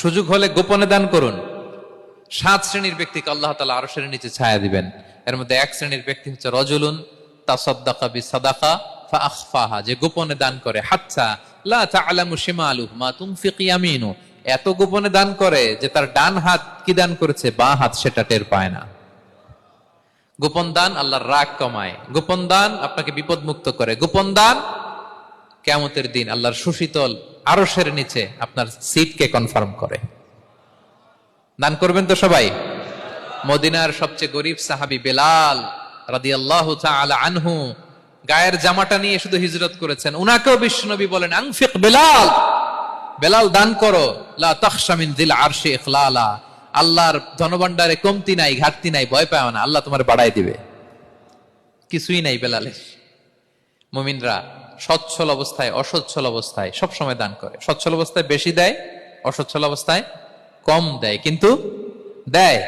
সুযোগ হলে গোপনে দান করুন। 7 শ্রেণীর ব্যক্তিকে আল্লাহ তাআলা আরশের নিচে ছায়া দিবেন। এর মধ্যে 1 শ্রেণীর ব্যক্তি হচ্ছে রজুলুন তাসাদ্দাকা বিসাদাকা ফাআখফাহা, যে গোপনে দান করে, হাত্তা লা তা'লামু শিমালুহু মা তুনফিকু ইয়ামিনু, এত গোপনে দান করে যে তার ডান হাত কি দান করেছে বাঁ হাত সেটা টের পায় না। গোপন দান আল্লাহর রাগ কমায়, গোপন দান আপনাকে বিপদ মুক্ত করে, গোপন দান কিয়ামতের দিন আল্লাহর সুশীতল আরশের নিচে আপনার সিটকে কনফার্ম করে। দান করবেন তো সবাই। মদিনার সবচেয়ে গরিব সাহাবী বেলাল রাদিয়াল্লাহু তাআলা আনহু গায়ের জামাটা নিয়ে শুধু হিজরত করেছেন, উনাকেও বিশ্বনবী বলেন আনফিক বেলাল, বেলাল দান করো, লা তাখশা মিন যিল আরশি ইখলালা, আল্লাহর ধনভাণ্ডারে কমতি নাই, ঘাটতি নাই, ভয় পাও না, আল্লাহ তোমার বাড়াই দিবে। কিছুই নাই বেলালের। মুমিনরা সচ্ছল অবস্থায় অসচ্ছল অবস্থায় সব সময় দান করে। সচ্ছল অবস্থায় বেশি দেয়, অসচ্ছল অবস্থায় কম দেয়, কিন্তু দেয়।